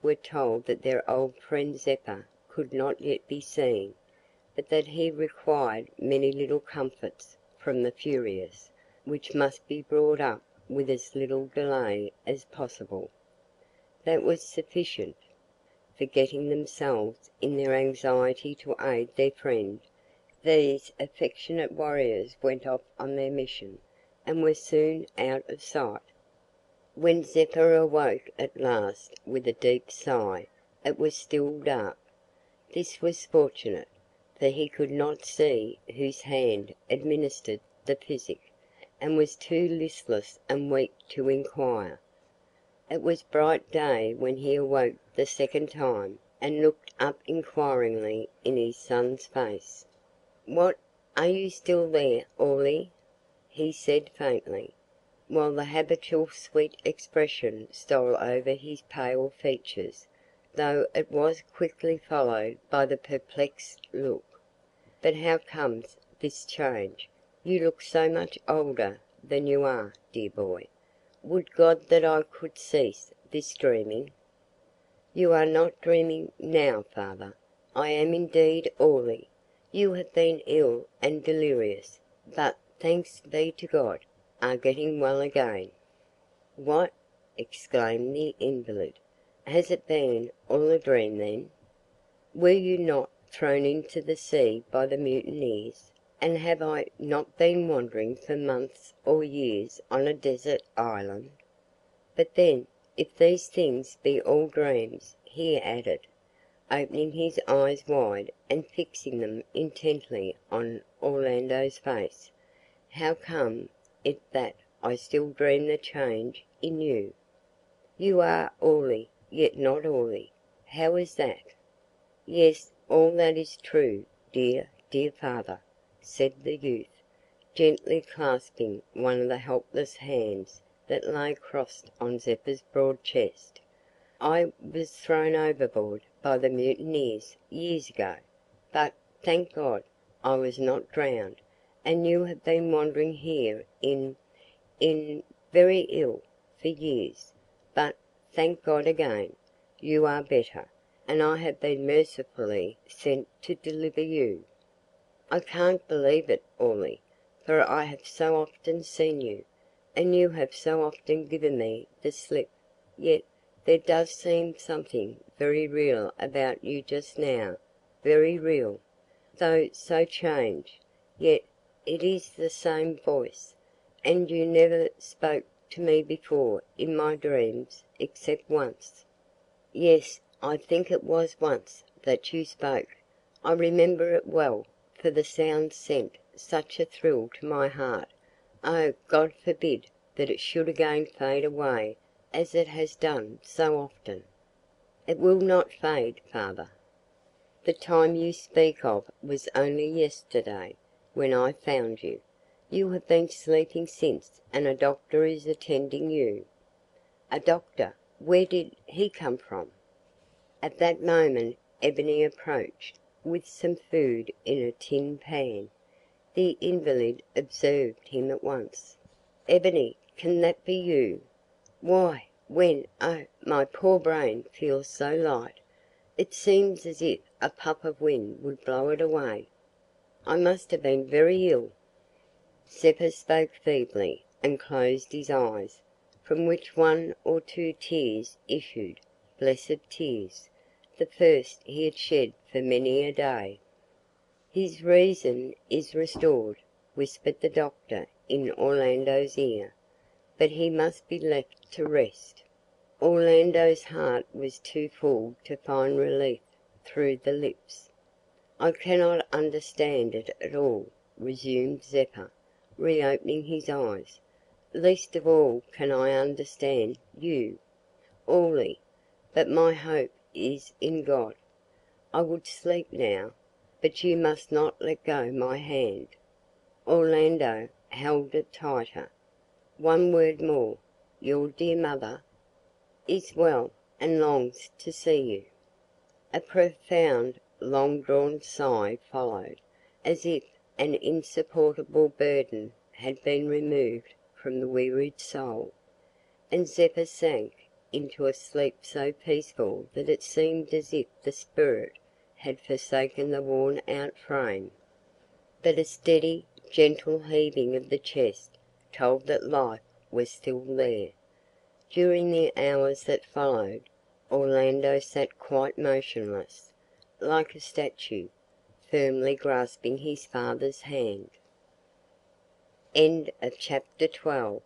were told that their old friend Zeppa could not yet be seen, but that he required many little comforts from the furious, which must be brought up with as little delay as possible. That was sufficient. Forgetting themselves in their anxiety to aid their friend, these affectionate warriors went off on their mission, and were soon out of sight. When Zeppa awoke at last with a deep sigh, it was still dark. This was fortunate, for he could not see whose hand administered the physic, and was too listless and weak to inquire. It was bright day when he awoke the second time, and looked up inquiringly in his son's face. "What, are you still there, Orley?" he said faintly, while the habitual sweet expression stole over his pale features, though it was quickly followed by the perplexed look. "But how comes this change? You look so much older than you are, dear boy. Would God that I could cease this dreaming." "You are not dreaming now, father. I am indeed Orley. You have been ill and delirious, but, thanks be to God, are getting well again." "What!" exclaimed the invalid, "has it been all a dream then? Were you not thrown into the sea by the mutineers, and have I not been wandering for months or years on a desert island? But then, if these things be all dreams," he added, opening his eyes wide and fixing them intently on Orlando's face, "how comes it that I still dream the change in you? You are Orley, yet not Orley. How is that?" "Yes, all that is true, dear, dear father," said the youth, gently clasping one of the helpless hands that lay crossed on Zeppa's broad chest. "I was thrown overboard by the mutineers years ago, but, thank God, I was not drowned, and you have been wandering here very ill for years, but, thank God again, you are better, and I have been mercifully sent to deliver you." "I can't believe it, Orley, for I have so often seen you, and you have so often given me the slip, yet there does seem something very real about you just now, very real, though so changed, yet it is the same voice, and you never spoke to me before in my dreams except once." "Yes, I think it was once that you spoke. I remember it well, for the sound sent such a thrill to my heart. Oh, God forbid that it should again fade away as it has done so often." "It will not fade, father. The time you speak of was only yesterday, when I found you. You have been sleeping since, and a doctor is attending you." "A doctor! Where did he come from?" At that moment Ebony approached, with some food in a tin pan. The invalid observed him at once. "Ebony, can that be you? Why, when oh, my poor brain feels so light, it seems as if a puff of wind would blow it away. I must have been very ill." Zeppa spoke feebly, and closed his eyes, from which one or two tears issued, blessed tears, the first he had shed for many a day. "His reason is restored," whispered the doctor in Orlando's ear, "but he must be left to rest." Orlando's heart was too full to find relief through the lips. "I cannot understand it at all," resumed Zeppa, reopening his eyes. "Least of all can I understand you, Orley, but my hope is in God. I would sleep now, but you must not let go my hand." Orlando held it tighter. "One word more. Your dear mother?" "Is well, and longs to see you." A profound, long-drawn sigh followed, as if an insupportable burden had been removed from the wearied soul, and Zeppa sank into a sleep so peaceful that it seemed as if the spirit had forsaken the worn out frame. But a steady, gentle heaving of the chest told that life was still there. During the hours that followed, Orlando sat quite motionless, like a statue, firmly grasping his father's hand. Chapter 12